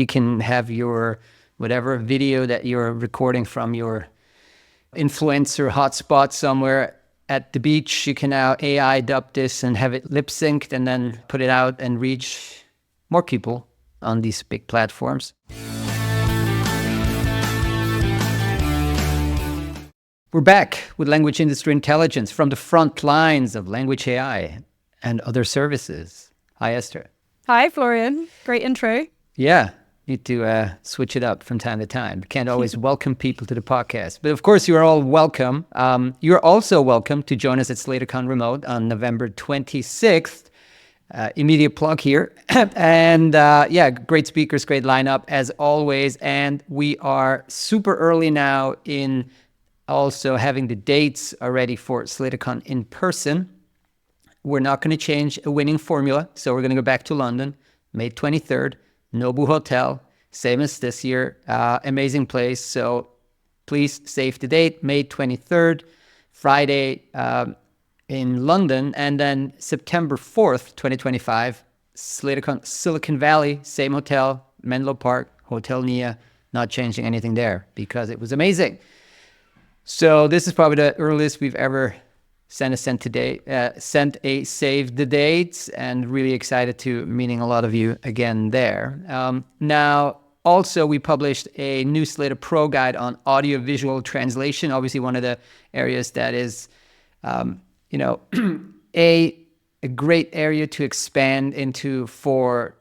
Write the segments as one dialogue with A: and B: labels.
A: You can have your whatever video that you're recording from your influencer hotspot somewhere at the beach. You can now AI dub this and have it lip synced and then put it out and reach more people on these big platforms. We're back with Language Industry Intelligence from the front lines of language AI and other services. Hi, Esther.
B: Hi, Florian. Great intro.
A: Yeah, need to switch it up from time to time. Can't always welcome people to the podcast. But of course, you are all welcome. You're also welcome to join us at SlatorCon Remote on November 26th. Immediate plug here. And great speakers, great lineup as always. And we are super early now in also having the dates already for SlatorCon in person. We're not going to change a winning formula. So we're going to go back to London, May 23rd, Nobu Hotel, same as this year. Amazing place. So please save the date, May 23rd, Friday in London. And then September 4th, 2025, SlatorCon Silicon Valley, same hotel, Menlo Park, Hotel Nia, not changing anything there because it was amazing. So this is probably the earliest we've ever sent a save the dates, and really excited to meeting a lot of you again there. Now, also we published a new Slator Pro guide on audiovisual translation. Obviously, one of the areas that is, a great area to expand into for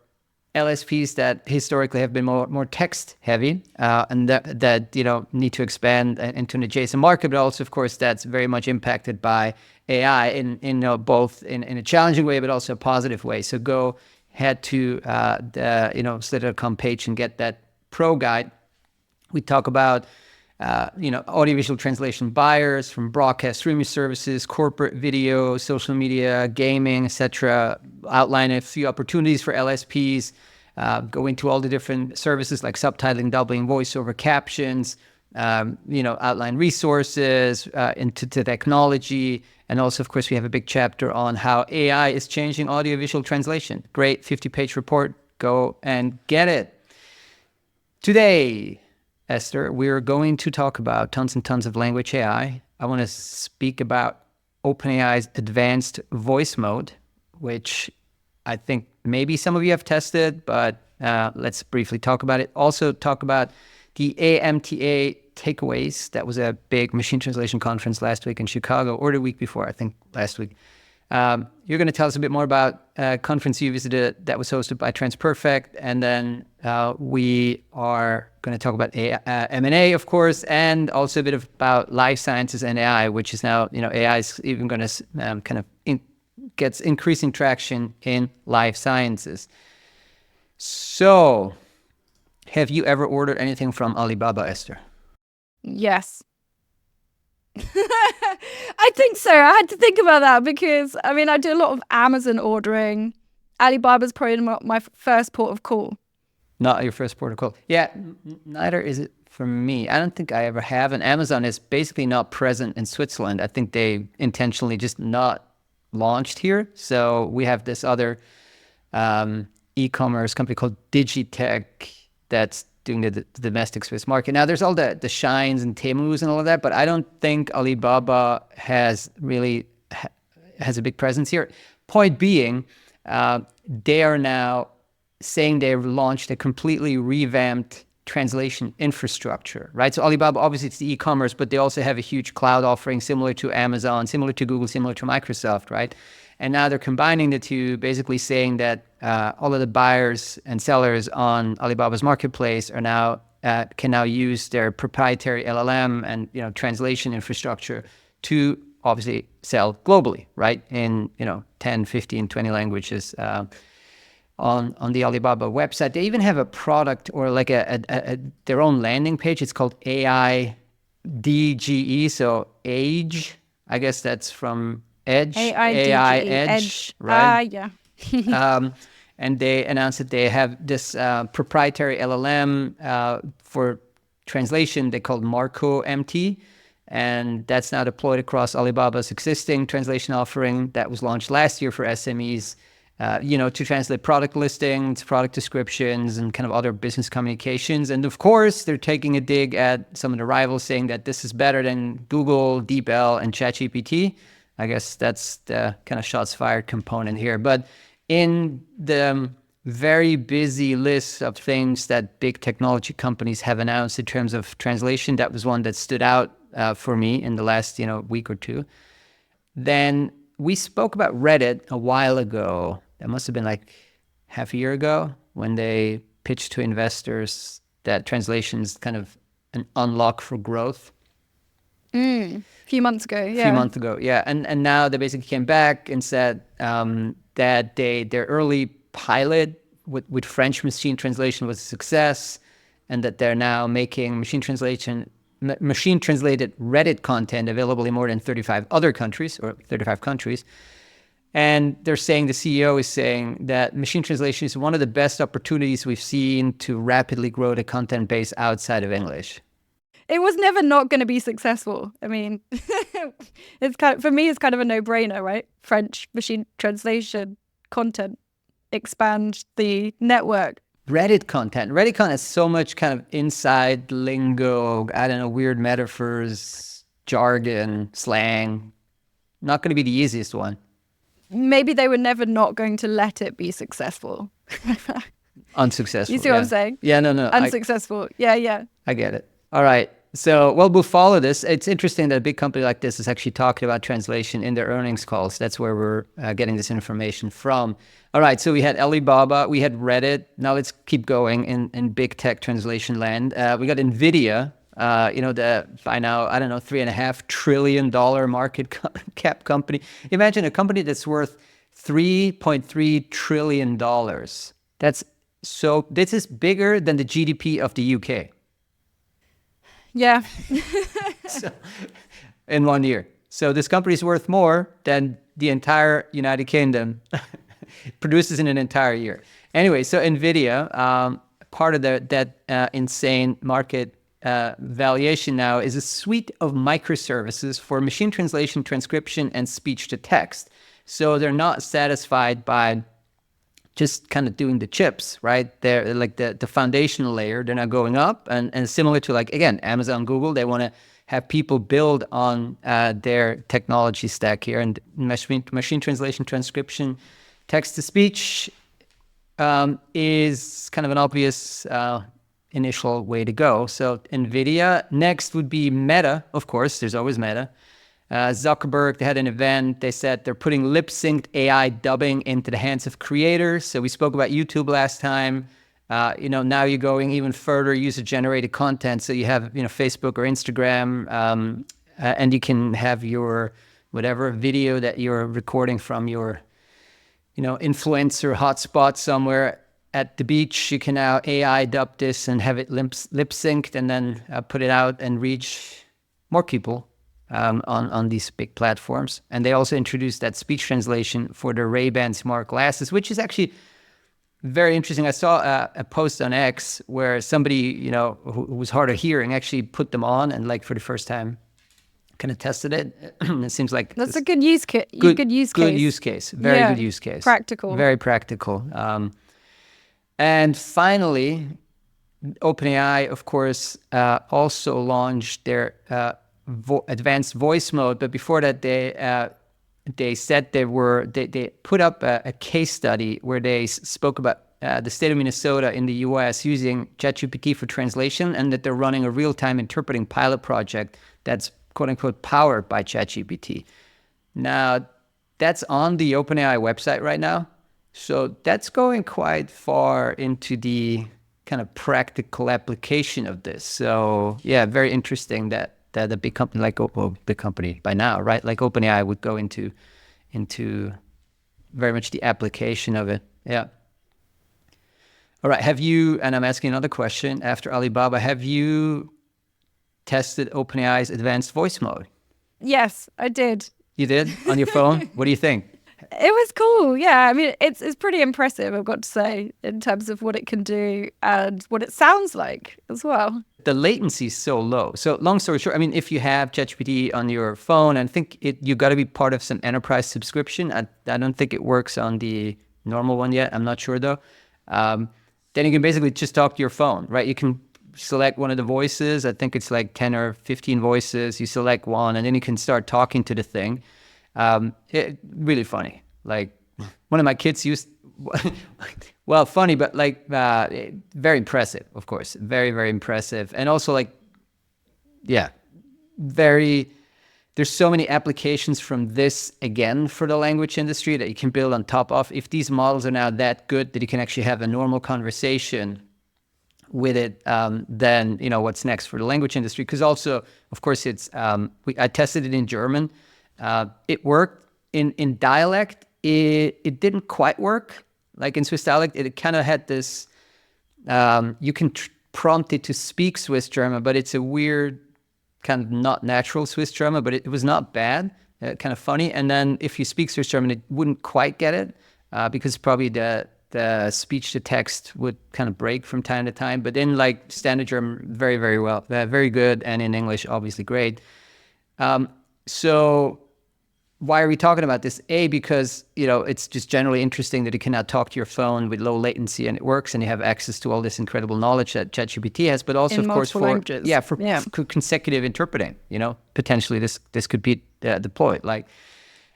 A: LSPs that historically have been more text heavy, and that need to expand into an adjacent market, but also, of course, that's very much impacted by AI in both in a challenging way, but also a positive way. So go head to the Slator.com page and get that pro guide. We talk about audiovisual translation buyers from broadcast streaming services, corporate video, social media, gaming, etc. Outline a few opportunities for LSPs, go into all the different services like subtitling, dubbing, voiceover, captions, outline resources into the technology. And also, of course, we have a big chapter on how AI is changing audiovisual translation. Great 50-page report. Go and get it. Today, Esther, we're going to talk about tons and tons of language AI. I want to speak about OpenAI's advanced voice mode, which I think maybe some of you have tested, but let's briefly talk about it. Also talk about the AMTA takeaways. That was a big machine translation conference last week in Chicago, or the week before, I think last week. You're going to tell us a bit more about a conference you visited that was hosted by TransPerfect, and then we are going to talk about M&A, of course, and also a bit about life sciences and AI, which is now, AI is even going to gets increasing traction in life sciences. So, have you ever ordered anything from Alibaba, Esther?
B: Yes. I think so. I had to think about that because, I do a lot of Amazon ordering. Alibaba's probably not my first port of call.
A: Not your first port of call. Yeah, neither is it for me. I don't think I ever have. And Amazon is basically not present in Switzerland. I think they intentionally just not launched here. So we have this other e-commerce company called Digitech that's doing the domestic Swiss market. Now, there's all the Shines and Temus and all of that, but I don't think Alibaba has a big presence here. Point being, they are now saying they've launched a completely revamped translation infrastructure, right? So Alibaba, obviously it's the e-commerce, but they also have a huge cloud offering similar to Amazon, similar to Google, similar to Microsoft, right? And now they're combining the two, basically saying that all of the buyers and sellers on Alibaba's marketplace are now can now use their proprietary LLM and translation infrastructure to obviously sell globally, right? In 10, 15, 20 languages on the Alibaba website. They even have a product or like their own landing page. It's called AI DGE, so Age. I guess that's from Edge. AI Edge, right?
B: Yeah.
A: And they announced that they have this proprietary LLM for translation they called Marco MT, and that's now deployed across Alibaba's existing translation offering that was launched last year for SMEs. to translate product listings, product descriptions, and kind of other business communications. And of course, they're taking a dig at some of the rivals, saying that this is better than Google, DeepL, and ChatGPT. I guess that's the kind of shots fired component here. But in the very busy list of things that big technology companies have announced in terms of translation, that was one that stood out for me in the last week or two. Then we spoke about Reddit a while ago. That must have been like half a year ago, when they pitched to investors that translation is kind of an unlock for growth.
B: A few months ago, yeah.
A: A few months ago, yeah. And now they basically came back and said that their early pilot with French machine translation was a success, and that they're now making machine translated Reddit content available in more than 35 other countries, or 35 countries. And they're saying, the CEO is saying that machine translation is one of the best opportunities we've seen to rapidly grow the content base outside of English.
B: It was never not going to be successful. I mean, for me, it's kind of a no-brainer, right? French machine translation content, expand the network.
A: Reddit content has so much kind of inside lingo, I don't know, weird metaphors, jargon, slang. Not going to be the easiest one.
B: Maybe they were never not going to let it be successful.
A: Unsuccessful.
B: You see what I'm saying?
A: Yeah, no.
B: Unsuccessful. Yeah.
A: I get it. All right. So, we'll follow this. It's interesting that a big company like this is actually talking about translation in their earnings calls. That's where we're getting this information from. All right. So we had Alibaba, we had Reddit. Now let's keep going in big tech translation land. We got NVIDIA, the by now, I don't know, $3.5 trillion market cap company. Imagine a company that's worth $3.3 trillion. This is bigger than the GDP of the UK.
B: Yeah.
A: So, in 1 year. So this company is worth more than the entire United Kingdom produces in an entire year. Anyway, so NVIDIA, part of that insane market valuation now is a suite of microservices for machine translation, transcription, and speech to text. So they're not satisfied by just kind of doing the chips, right? They're like the foundational layer. They're now going up, and similar to, like, again, Amazon, Google, they want to have people build on their technology stack here. And machine translation, transcription, text to speech is kind of an obvious initial way to go. So NVIDIA. Next would be Meta, of course. There's always Meta. Zuckerberg, they had an event. They said they're putting lip-synced AI dubbing into the hands of creators. So we spoke about YouTube last time. Now you're going even further, user-generated content. So you have, Facebook or Instagram, and you can have your whatever video that you're recording from your, influencer hotspot somewhere at the beach. You can now AI dub this and have it lip-synced, and then put it out and reach more people on these big platforms. And they also introduced that speech translation for the Ray-Ban smart glasses, which is actually very interesting. I saw a post on X where somebody, who was hard of hearing, actually put them on and, like, for the first time kind of tested it. It seems like
B: that's a good use case.
A: Good use case. Very good use case.
B: Practical.
A: Very practical. And finally, OpenAI, of course, also launched their advanced voice mode. But before that, they said they put up a case study where they spoke about the state of Minnesota in the US using ChatGPT for translation, and that they're running a real-time interpreting pilot project that's quote-unquote powered by ChatGPT. Now, that's on the OpenAI website right now. So that's going quite far into the kind of practical application of this. So yeah, very interesting that a big company like big company by now, right? Like OpenAI would go into very much the application of it. Yeah. All right. Have you, and I'm asking another question after Alibaba, have you tested OpenAI's advanced voice mode?
B: Yes, I did.
A: You did? On your phone? What do you think?
B: It was cool. Yeah. I mean, it's pretty impressive, I've got to say, in terms of what it can do and what it sounds like as well.
A: The latency is so low. So long story short, I mean, if you have ChatGPT on your phone, I think you got to be part of some enterprise subscription. I don't think it works on the normal one yet. I'm not sure though. Then you can basically just talk to your phone, right? You can select one of the voices. I think it's like 10 or 15 voices. You select one, and then you can start talking to the thing. Really funny. Like one of my kids used, well, funny, but like very impressive, of course. Very, very impressive. And also like, yeah, there's so many applications from this, again, for the language industry that you can build on top of. If these models are now that good that you can actually have a normal conversation with it, then, you know, what's next for the language industry? Because also, of course, it's, I tested it in German. It worked. In dialect, it didn't quite work. Like in Swiss dialect, it kind of had this, you can prompt it to speak Swiss German, but it's a weird, kind of not natural Swiss German, but it was not bad, kind of funny. And then if you speak Swiss German, it wouldn't quite get it because probably the speech to text would kind of break from time to time. But in like standard German, very, very well, very good. And in English, obviously great. So why are we talking about this? A, because, you know, it's just generally interesting that you can now talk to your phone with low latency and it works, and you have access to all this incredible knowledge that ChatGPT has, but also,
B: in
A: of course,
B: languages.
A: for consecutive interpreting, you know, potentially this could be deployed. Like,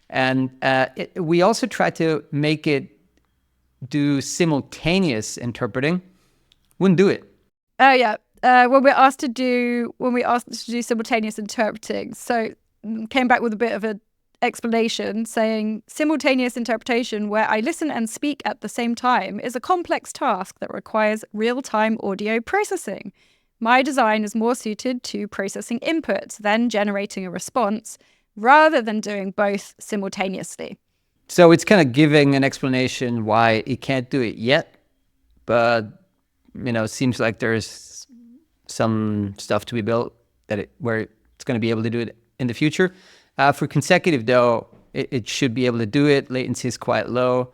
A: and we also try to make it do simultaneous interpreting. Wouldn't do it.
B: Oh yeah. When we're asked to do simultaneous interpreting, so came back with a bit of a explanation saying simultaneous interpretation where I listen and speak at the same time is a complex task that requires real-time audio processing. My design is more suited to processing input than generating a response rather than doing both simultaneously.
A: So it's kind of giving an explanation why it can't do it yet, but, you know, it seems like there's some stuff to be built where it's going to be able to do it in the future. For consecutive, though, it should be able to do it. Latency is quite low.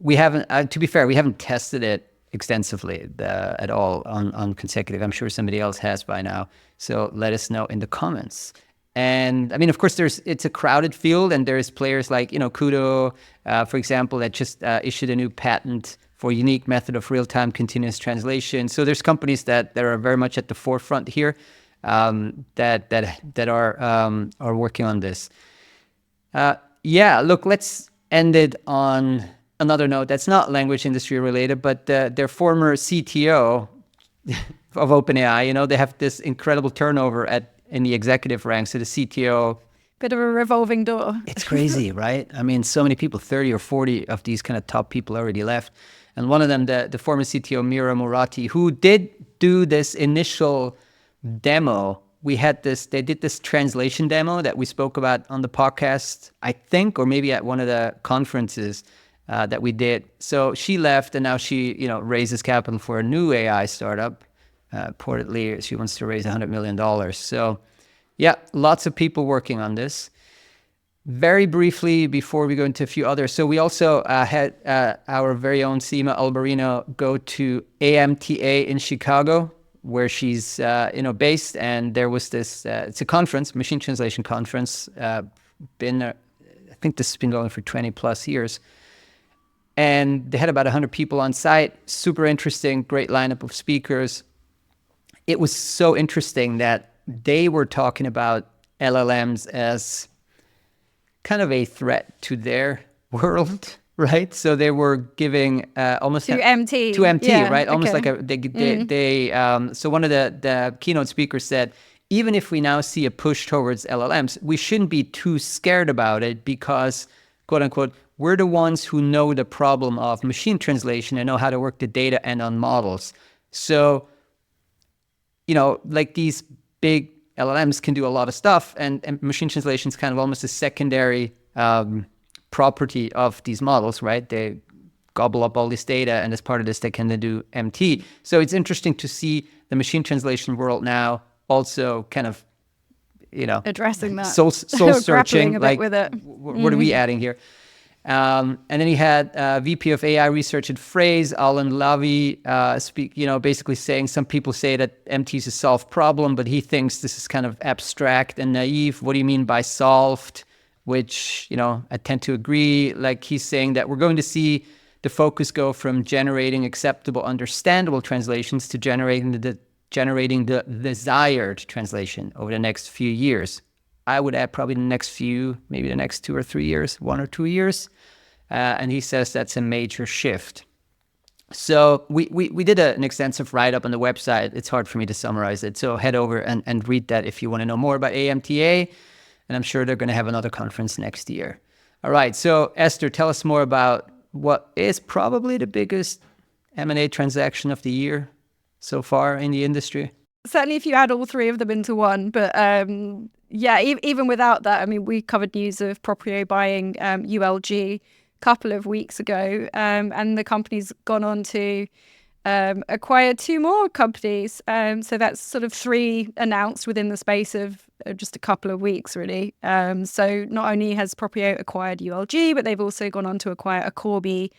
A: We haven't, to be fair, we haven't tested it extensively at all on consecutive. I'm sure somebody else has by now. So let us know in the comments. And I mean, of course, it's a crowded field, and there's players like, you know, Kudo, for example, that just issued a new patent for a unique method of real-time continuous translation. So there's companies that are very much at the forefront here. That are working on this. Yeah, look, let's end it on another note that's not language industry related, but their former CTO of OpenAI, you know, they have this incredible turnover in the executive ranks. So the CTO,
B: bit of a revolving door.
A: It's crazy, right? I mean, so many people, 30 or 40 of these kind of top people already left. And one of them, the former CTO, Mira Murati, who did do this initial demo. They did this translation demo that we spoke about on the podcast, I think, or maybe at one of the conferences that we did. So she left, and now she, you know, raises capital for a new AI startup. Reportedly, she wants to raise $100 million. So yeah, lots of people working on this. Very briefly, before we go into a few others, so we also had our very own Sima Albarino go to AMTA in Chicago, where she's based, and there was this, it's a conference, machine translation conference, I think this has been going for 20 plus years. And they had about 100 people on site, super interesting, great lineup of speakers. It was so interesting that they were talking about LLMs as kind of a threat to their world. Right, so they were giving almost
B: to MT,
A: yeah, right? Almost
B: okay.
A: Like so one of the keynote speakers said, even if we now see a push towards LLMs, we shouldn't be too scared about it because, quote unquote, we're the ones who know the problem of machine translation and know how to work the data and on models. So, you know, like these big LLMs can do a lot of stuff, and machine translation is kind of almost a secondary property of these models, right? They gobble up all this data, and as part of this, they can then do MT. So it's interesting to see the machine translation world now also kind of, you know,
B: addressing that,
A: soul searching, like,
B: with it.
A: What are we adding here? And then he had VP of AI research at Phrase, Alan Lavie, speak, you know, basically saying some people say that MT is a solved problem, but he thinks this is kind of abstract and naive. What do you mean by solved? which, I tend to agree. Like he's saying that we're going to see the focus go from generating acceptable, understandable translations to generating the desired translation over the next few years. I would add probably the next few, maybe the next 2 or 3 years, 1 or 2 years. And he says that's a major shift. So we did an extensive write-up on the website. It's hard for me to summarize it. So head over and read that if you want to know more about AMTA. And I'm sure they're going to have another conference next year. All right. So Esther, tell us more about what is probably the biggest M&A transaction of the year so far in the industry.
B: Certainly if you add all three of them into one. But even without that, I mean, we covered news of Propio buying ULG a couple of weeks ago. And the company's gone on to acquire 2 more companies. So that's sort of 3 announced within the space of just a couple of weeks, really. So not only has Propio acquired ULG, but they've also gone on to acquire Akorbi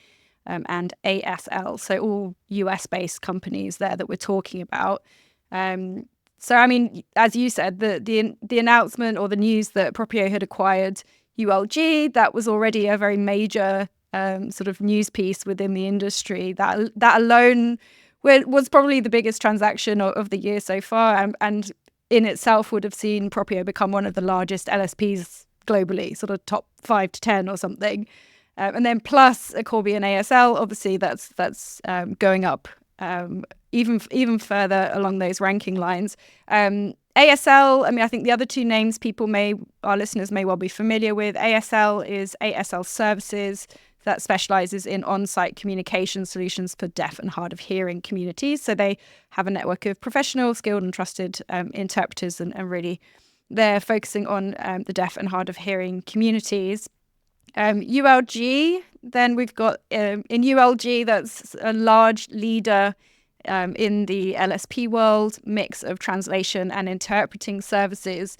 B: and ASL. So all US-based companies there that we're talking about. So, I mean, as you said, the announcement or the news that Propio had acquired ULG, that was already a very major sort of news piece within the industry. That alone was probably the biggest transaction of the year so far, and in itself would have seen Propio become one of the largest LSPs globally, sort of top 5 to 10 or something. And then plus Akorbi and ASL, obviously that's going up even further along those ranking lines. ASL, I mean, I think the other 2 names our listeners may well be familiar with. ASL is ASL Services, that specializes in on-site communication solutions for deaf and hard of hearing communities. So they have a network of professional, skilled and trusted interpreters, and really they're focusing on the deaf and hard of hearing communities. ULG, then we've got in ULG, that's a large leader in the LSP world, mix of translation and interpreting services.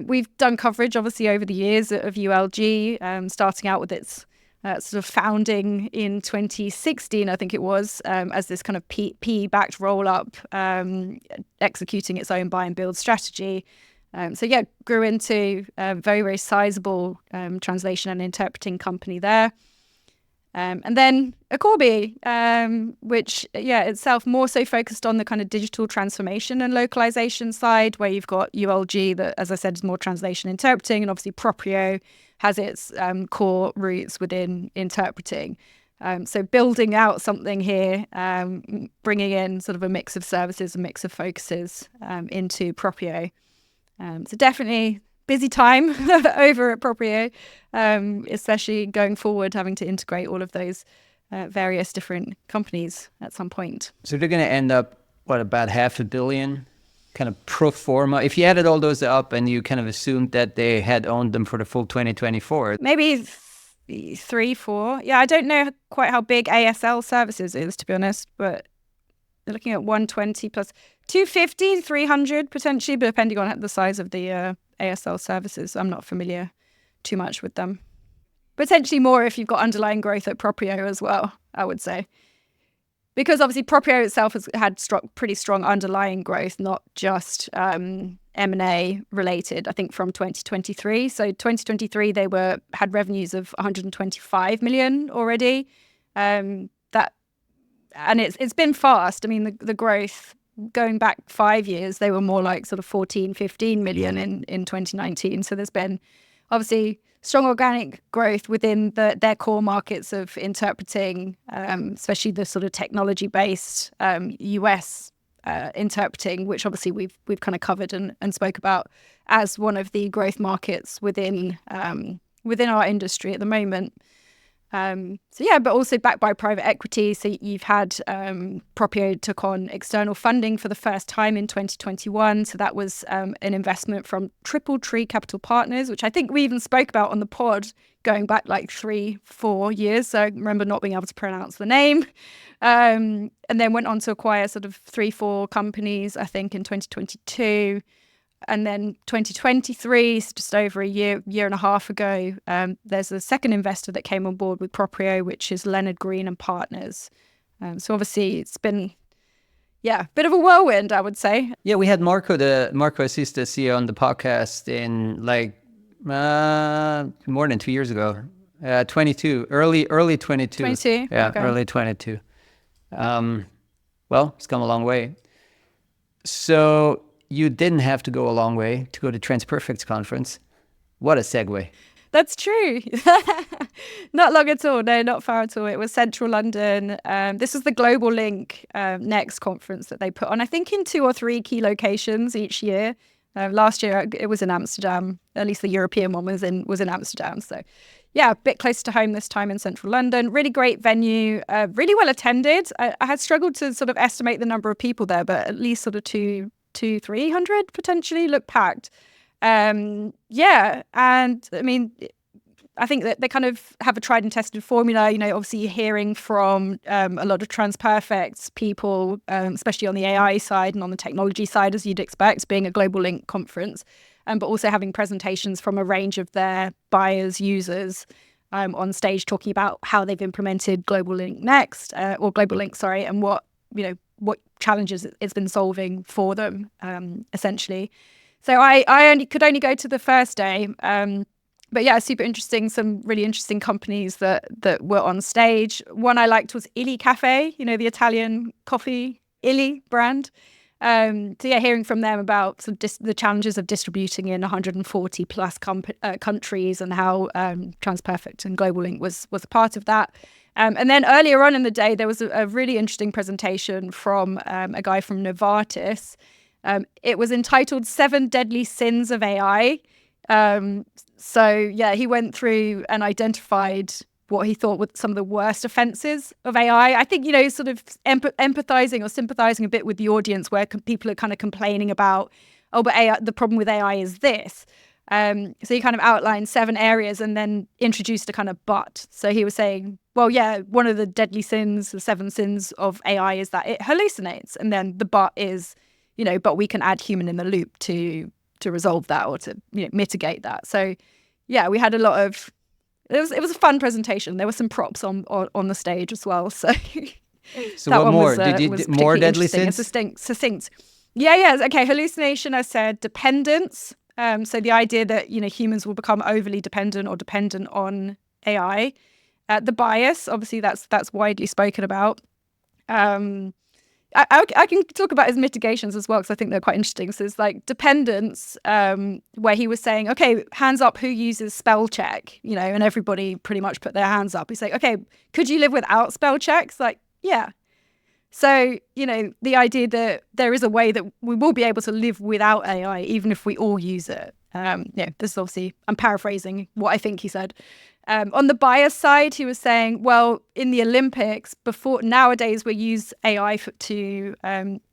B: We've done coverage, obviously, over the years of ULG, starting out with its sort of founding in 2016, I think it was, as this kind of PE-backed roll-up, executing its own buy and build strategy. Grew into a very, very sizable translation and interpreting company there. And then Akorbi, which, itself more so focused on the kind of digital transformation and localization side, where you've got ULG that, as I said, is more translation interpreting, and obviously Propio has its core roots within interpreting. So building out something here, bringing in sort of a mix of services, a mix of focuses into Propio. So definitely busy time over at Propio, especially going forward, having to integrate all of those various different companies at some point.
A: So they're going to end up, about $500 million kind of pro forma? If you added all those up and you kind of assumed that they had owned them for the full 2024.
B: Maybe 3, 4. Yeah, I don't know quite how big ASL Services is, to be honest, but they're looking at 120 plus 250, 300 potentially, but depending on the size of the ASL Services. I'm not familiar too much with them. Potentially more if you've got underlying growth at Propio as well, I would say. Because obviously Propio itself has had pretty strong underlying growth, not just M&A related, I think from 2023. So 2023, they had revenues of 125 million already. And it's been fast. I mean, the growth going back 5 years, they were more like sort of 14, 15 million in 2019. So there's been obviously strong organic growth within their core markets of interpreting, especially the sort of technology-based US interpreting, which obviously we've kind of covered and spoke about as one of the growth markets within our industry at the moment. But also backed by private equity. So you've had Propio took on external funding for the first time in 2021. So that was an investment from Triple Tree Capital Partners, which I think we even spoke about on the pod going back like 3-4 years. So I remember not being able to pronounce the name. And then went on to acquire sort of 3-4 companies, I think, in 2022. And then 2023, just over a year and a half ago, there's a second investor that came on board with Propio, which is Leonard Green and Partners. So obviously it's been, a bit of a whirlwind, I would say.
A: Yeah, we had Marco Assis, the CEO, on the podcast in like more than 2 years ago. 22, early 22.
B: 22?
A: Yeah,
B: Okay.
A: early 22. Well, it's come a long way. So you didn't have to go a long way to go to TransPerfect's conference. What a segue.
B: That's true. Not long at all. No, not far at all. It was central London. This was the GlobalLink Next conference that they put on, I think, in 2 or 3 key locations each year. Last year, it was in Amsterdam. At least the European one was in Amsterdam. So, yeah, a bit closer to home this time in central London. Really great venue, really well attended. I had struggled to sort of estimate the number of people there, but at least sort of 300 potentially looked packed. Yeah, and I mean, I think that they kind of have a tried and tested formula. You know, obviously you're hearing from a lot of TransPerfect people, especially on the AI side and on the technology side, as you'd expect, being a GlobalLink conference, but also having presentations from a range of their buyers, users on stage talking about how they've implemented GlobalLink Next, or GlobalLink, sorry, and what challenges it's been solving for them, essentially. So I could only go to the first day. But yeah, super interesting. Some really interesting companies that were on stage. One I liked was Illy Cafe, you know, the Italian coffee Illy brand. So yeah, hearing from them about sort of the challenges of distributing in 140 plus countries and how TransPerfect and GlobalLink was a part of that. And then earlier on in the day, there was a really interesting presentation from a guy from Novartis. It was entitled 7 Deadly Sins of AI. So yeah, he went through and identified what he thought were some of the worst offenses of AI. I think, you know, sort of empathizing or sympathizing a bit with the audience where people are kind of complaining about, oh, but AI, the problem with AI is this. So he kind of outlined 7 areas and then introduced a kind of but. So he was saying, well, yeah, one of the deadly sins, the 7 sins of AI is that it hallucinates. And then the but is, you know, but we can add human in the loop to resolve that or to, you know, mitigate that. So yeah, we had a lot of, it was a fun presentation. There were some props on the stage as well. So
A: so what more? Did you more deadly sins?
B: Succinct. Yeah. Okay. Hallucination, I said. Dependence. So the idea that, you know, humans will become overly dependent or dependent on AI. The bias, obviously, that's widely spoken about. I can talk about his mitigations as well, because I think they're quite interesting. So it's like dependence, where he was saying, okay, hands up who uses spell check, you know, and everybody pretty much put their hands up. He's like, okay, could you live without spell checks? Like, yeah. So, you know, the idea that there is a way that we will be able to live without AI, even if we all use it. Yeah, this is obviously, I'm paraphrasing what I think he said. On the bias side, he was saying, well, in the Olympics, nowadays we use AI to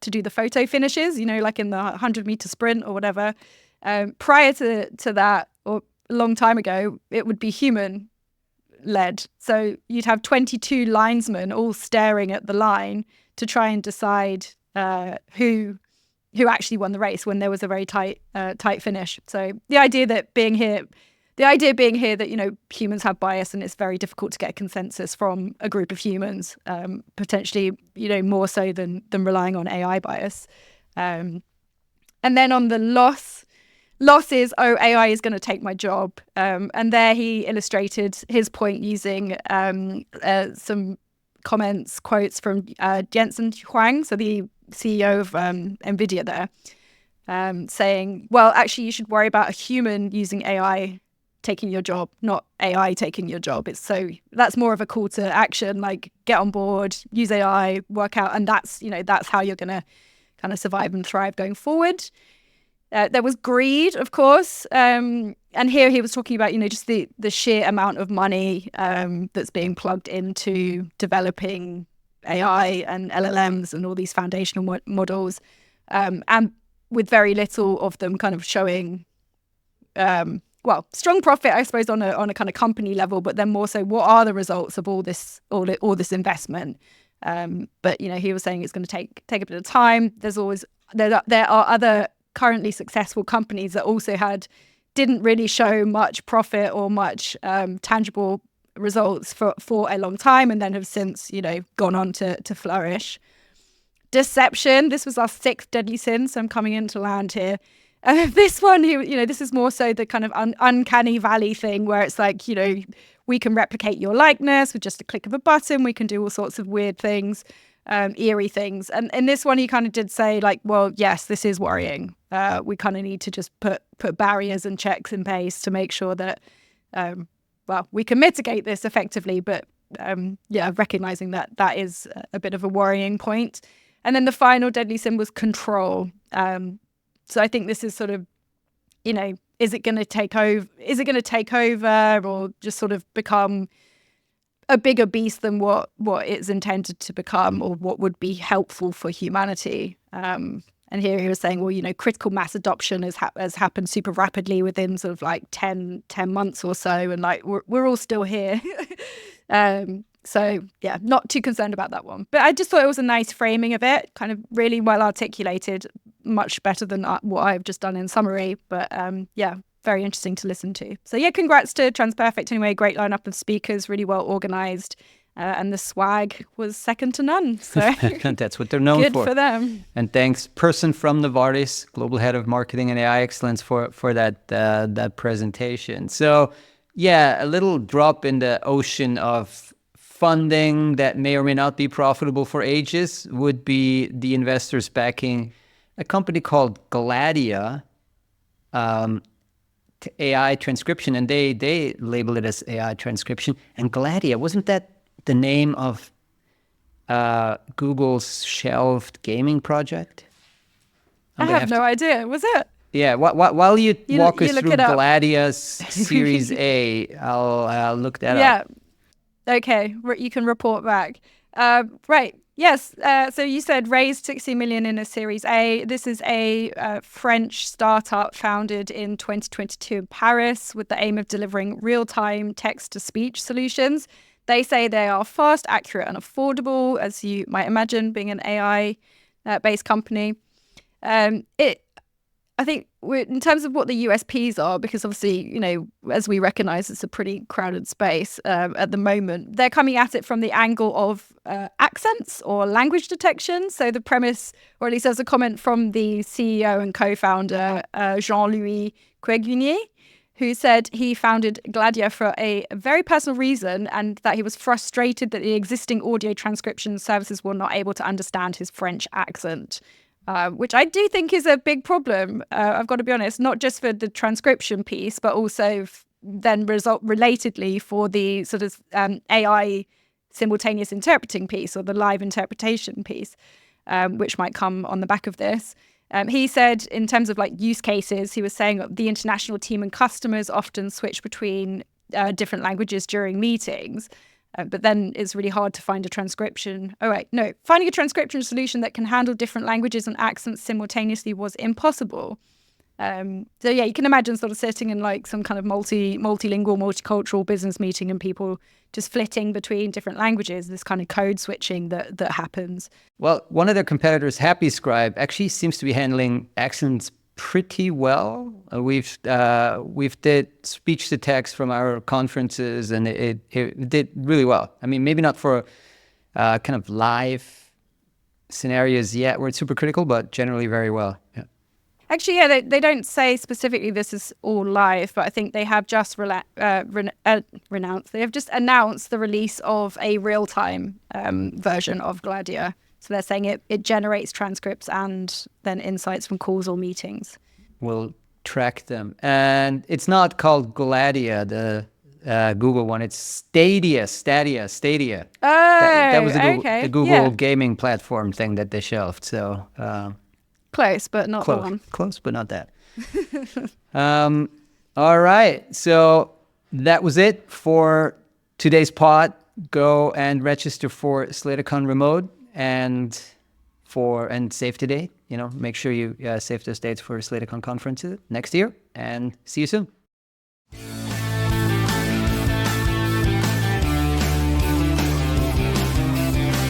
B: do the photo finishes, you know, like in the 100-meter sprint or whatever. Prior to that, or a long time ago, it would be human-led. So you'd have 22 linesmen all staring at the line to try and decide who actually won the race when there was a very tight finish. So the idea being here that, you know, humans have bias and it's very difficult to get consensus from a group of humans, potentially, you know, more so than relying on AI bias. And then on the loss is, oh, AI is going to take my job. And there he illustrated his point using some quotes from Jensen Huang, so the CEO of NVIDIA there, saying, well, actually, you should worry about a human using AI taking your job, not AI taking your job. That's more of a call to action, like get on board, use AI, work out, and that's how you're going to kind of survive and thrive going forward. There was greed, of course, and here he was talking about, you know, just the sheer amount of money that's being plugged into developing AI and LLMs and all these foundational models, and with very little of them kind of showing, strong profit, I suppose, on a kind of company level, but then more so, what are the results of all this investment? But you know, he was saying it's going to take a bit of time. There are other currently successful companies that also didn't really show much profit or much tangible results for a long time, and then have since, you know, gone on to flourish. Deception. This was our 6th deadly sin, so I'm coming into land here. This one, this is more so the kind of uncanny valley thing where it's like, we can replicate your likeness with just a click of a button. We can do all sorts of weird things, eerie things. And in this one, he kind of did say like, well, yes, this is worrying. We kind of need to just put barriers and checks in place to make sure that, we can mitigate this effectively. But recognizing that is a bit of a worrying point. And then the final deadly sin was control. So I think this is sort of, is it going to take over? Is it going to take over, or just sort of become a bigger beast than what it's intended to become, or what would be helpful for humanity? And here he was saying, well, critical mass adoption has happened super rapidly within sort of like 10 months or so, and like we're all still here. So yeah, not too concerned about that one. But I just thought it was a nice framing of it, kind of really well articulated, much better than what I've just done in summary. But very interesting to listen to. So yeah, congrats to TransPerfect anyway. Great lineup of speakers, really well organized. And the swag was second to none. So
A: that's what they're known
B: good
A: for.
B: For them.
A: And thanks, person from Novartis, Global Head of Marketing and AI Excellence, for that presentation. So yeah, a little drop in the ocean of funding that may or may not be profitable for ages would be the investors backing a company called Gladia, AI transcription, and they label it as AI transcription. And Gladia, wasn't that the name of Google's shelved gaming project?
B: I have no idea. Was it?
A: Yeah. While you walk us
B: look
A: through
B: it up.
A: Gladia's Series A, I'll look that up.
B: Yeah. Okay. You can report back. Right. Yes. So you said raised 60 million in a Series A. This is a French startup founded in 2022 in Paris with the aim of delivering real-time text-to-speech solutions. They say they are fast, accurate, and affordable, as you might imagine, being an AI-based company. I think in terms of what the USPs are, because obviously, as we recognize, it's a pretty crowded space at the moment. They're coming at it from the angle of accents or language detection. So the premise, or at least there's a comment from the CEO and co-founder, Jean-Louis Queguinier, who said he founded Gladia for a very personal reason, and that he was frustrated that the existing audio transcription services were not able to understand his French accent. Which I do think is a big problem, I've got to be honest, not just for the transcription piece, but also then relatedly for the sort of AI simultaneous interpreting piece, or the live interpretation piece, which might come on the back of this. He said in terms of like use cases, he was saying the international team and customers often switch between different languages during meetings. But then it's really hard to find a transcription. Finding a transcription solution that can handle different languages and accents simultaneously was impossible. So yeah, you can imagine sort of sitting in like some kind of multilingual, multicultural business meeting and people just flitting between different languages, this kind of code switching that happens.
A: Well, one of their competitors, HappyScribe, actually seems to be handling accents pretty well. We've did speech to text from our conferences, and it did really well. I mean, maybe not for kind of live scenarios yet where it's super critical, but generally very well. Yeah.
B: Actually, yeah, they don't say specifically this is all live, but I think they have just announced the release of a real-time version of Gladia. So they're saying it generates transcripts and then insights from calls or meetings.
A: We'll track them. And it's not called Gladia, the Google one. It's Stadia.
B: Oh,
A: that was
B: okay.
A: a Google gaming platform thing that they shelved. So
B: close, but not the one.
A: Close, but not that. All right. So that was it for today's pod. Go and register for SlatorCon Remote. And save the date, make sure you save those dates for SlatorCon conferences next year, and see you soon.